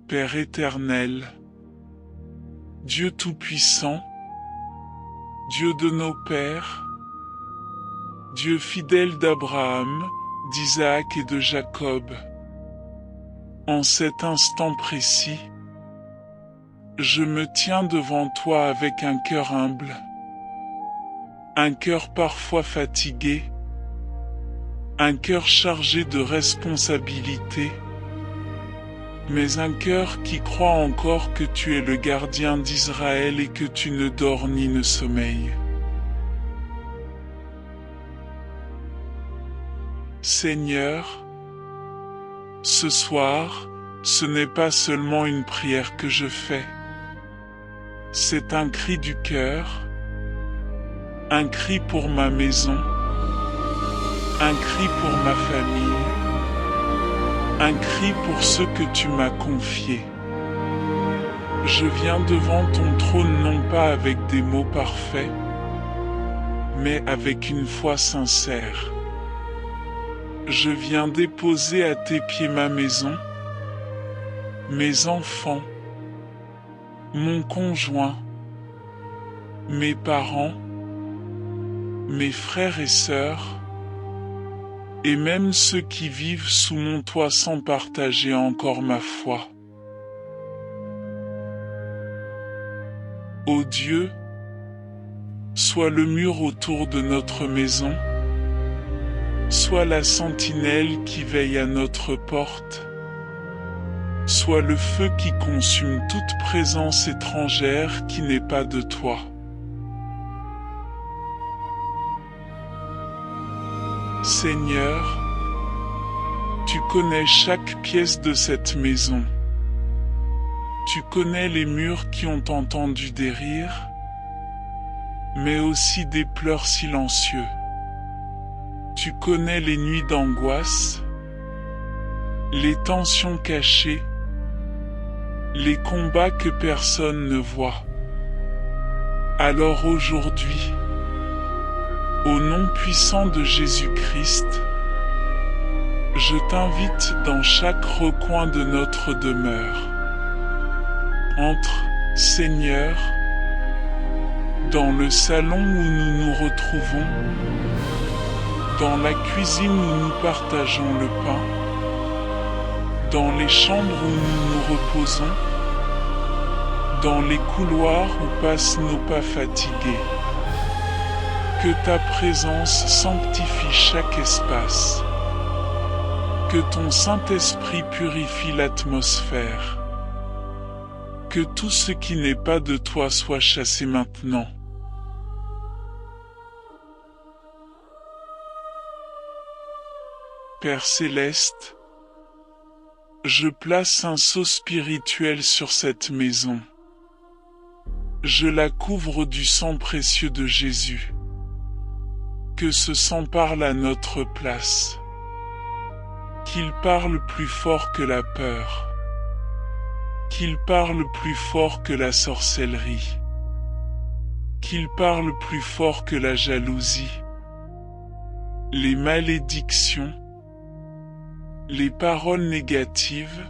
Père éternel, Dieu Tout-Puissant, Dieu de nos pères, Dieu fidèle d'Abraham, d'Isaac et de Jacob. En cet instant précis, je me tiens devant toi avec un cœur humble, un cœur parfois fatigué, un cœur chargé de responsabilités, mais un cœur qui croit encore que tu es le gardien d'Israël et que tu ne dors ni ne sommeilles. Seigneur, ce soir, ce n'est pas seulement une prière que je fais, c'est un cri du cœur, un cri pour ma maison, un cri pour ma famille, un cri pour ceux que tu m'as confiés. Je viens devant ton trône non pas avec des mots parfaits, mais avec une foi sincère. Je viens déposer à tes pieds ma maison, mes enfants, mon conjoint, mes parents, mes frères et sœurs, et même ceux qui vivent sous mon toit sans partager encore ma foi. Ô Dieu, sois le mur autour de notre maison, sois la sentinelle qui veille à notre porte, sois le feu qui consume toute présence étrangère qui n'est pas de toi. Seigneur, tu connais chaque pièce de cette maison. Tu connais les murs qui ont entendu des rires, mais aussi des pleurs silencieux. Tu connais les nuits d'angoisse, les tensions cachées, les combats que personne ne voit. Alors aujourd'hui, au nom puissant de Jésus-Christ, je t'invite dans chaque recoin de notre demeure. Entre, Seigneur, dans le salon où nous nous retrouvons, dans la cuisine où nous partageons le pain, dans les chambres où nous nous reposons, dans les couloirs où passent nos pas fatigués. Que ta présence sanctifie chaque espace. Que ton Saint-Esprit purifie l'atmosphère. Que tout ce qui n'est pas de toi soit chassé maintenant. Père céleste, je place un sceau spirituel sur cette maison. Je la couvre du sang précieux de Jésus. Que ce sang parle à notre place. Qu'il parle plus fort que la peur. Qu'il parle plus fort que la sorcellerie. Qu'il parle plus fort que la jalousie. Les malédictions, les paroles négatives,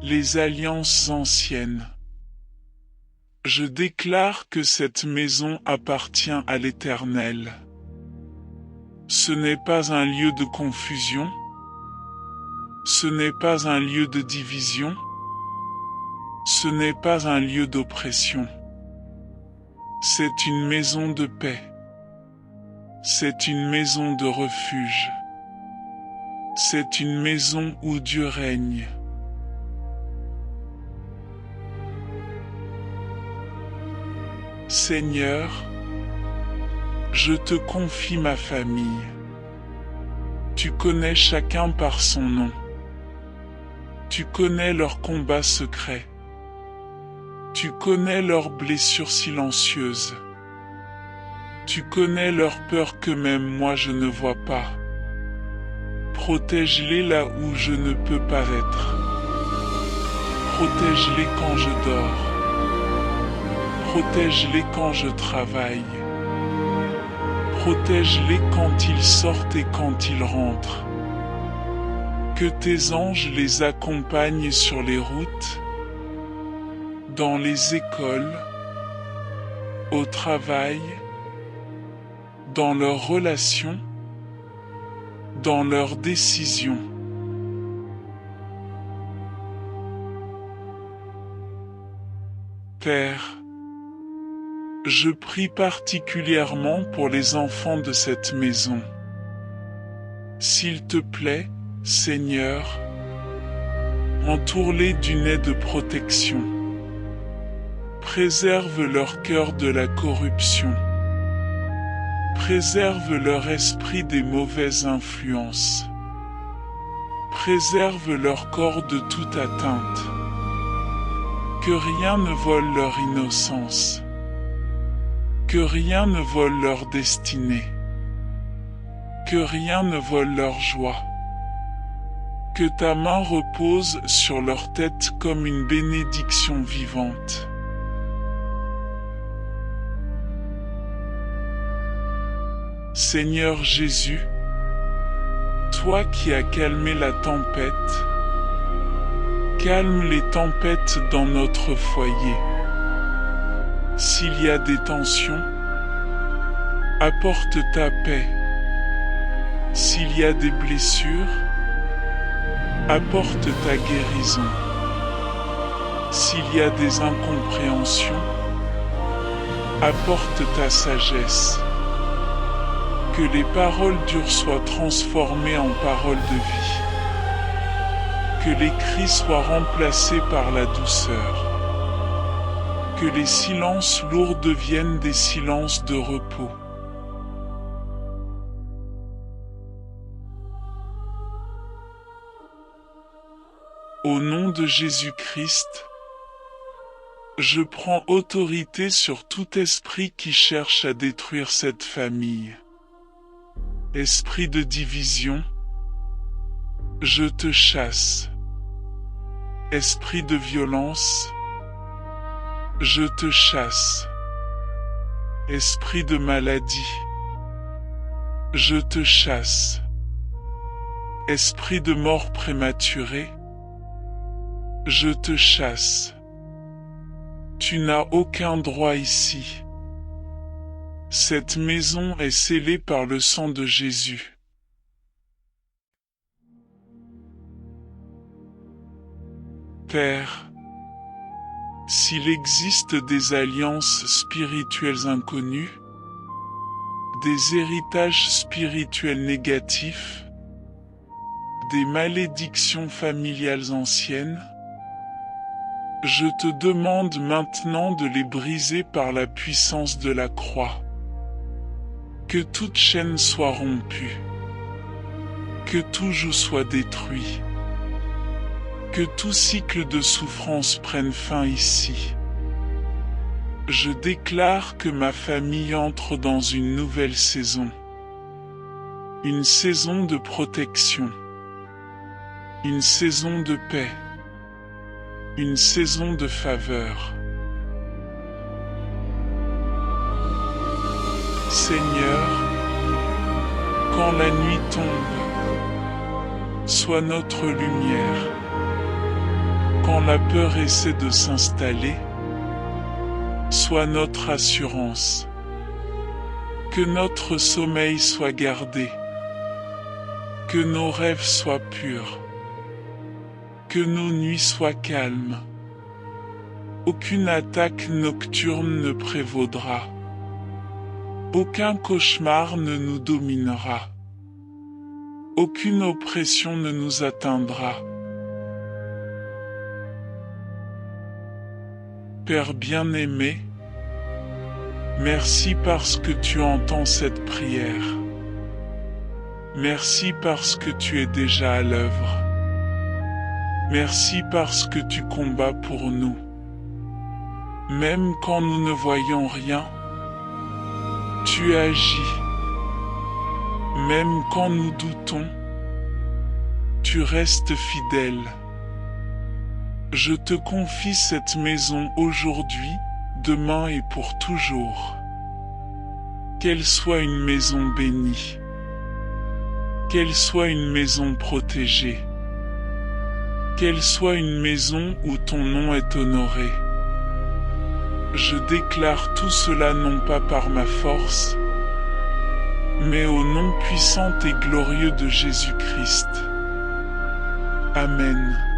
les alliances anciennes. Je déclare que cette maison appartient à l'Éternel. Ce n'est pas un lieu de confusion, ce n'est pas un lieu de division, ce n'est pas un lieu d'oppression. C'est une maison de paix, c'est une maison de refuge, c'est une maison où Dieu règne. Seigneur, je te confie ma famille. Tu connais chacun par son nom. Tu connais leurs combats secrets. Tu connais leurs blessures silencieuses. Tu connais leurs peurs que même moi je ne vois pas. Protège-les là où je ne peux pas être. Protège-les quand je dors. Protège-les quand je travaille. Protège-les quand ils sortent et quand ils rentrent. Que tes anges les accompagnent sur les routes, dans les écoles, au travail, dans leurs relations, dans leurs décisions. Père, je prie particulièrement pour les enfants de cette maison. S'il te plaît, Seigneur, entoure-les d'une aie de protection. Préserve leur cœur de la corruption. Préserve leur esprit des mauvaises influences. Préserve leur corps de toute atteinte. Que rien ne vole leur innocence. Que rien ne vole leur destinée. Que rien ne vole leur joie. Que ta main repose sur leur tête comme une bénédiction vivante. Seigneur Jésus, toi qui as calmé la tempête, calme les tempêtes dans notre foyer. S'il y a des tensions, apporte ta paix. S'il y a des blessures, apporte ta guérison. S'il y a des incompréhensions, apporte ta sagesse. Que les paroles dures soient transformées en paroles de vie. Que les cris soient remplacés par la douceur. Que les silences lourds deviennent des silences de repos. Au nom de Jésus-Christ, je prends autorité sur tout esprit qui cherche à détruire cette famille. Esprit de division, je te chasse. Esprit de violence, je te chasse. Esprit de maladie, je te chasse. Esprit de mort prématurée, je te chasse. Tu n'as aucun droit ici. Cette maison est scellée par le sang de Jésus. Père, s'il existe des alliances spirituelles inconnues, des héritages spirituels négatifs, des malédictions familiales anciennes, je te demande maintenant de les briser par la puissance de la croix. Que toute chaîne soit rompue. Que tout joug soit détruit. Que tout cycle de souffrance prenne fin ici. Je déclare que ma famille entre dans une nouvelle saison. Une saison de protection. Une saison de paix. Une saison de faveur. Seigneur, quand la nuit tombe, sois notre lumière. Quand la peur essaie de s'installer, sois notre assurance. Que notre sommeil soit gardé. Que nos rêves soient purs. Que nos nuits soient calmes. Aucune attaque nocturne ne prévaudra. Aucun cauchemar ne nous dominera. Aucune oppression ne nous atteindra. Père bien-aimé, merci parce que tu entends cette prière. Merci parce que tu es déjà à l'œuvre. Merci parce que tu combats pour nous. Même quand nous ne voyons rien, tu agis. Même quand nous doutons, tu restes fidèle. Je te confie cette maison aujourd'hui, demain et pour toujours. Qu'elle soit une maison bénie. Qu'elle soit une maison protégée. Qu'elle soit une maison où ton nom est honoré. Je déclare tout cela non pas par ma force, mais au nom puissant et glorieux de Jésus-Christ. Amen.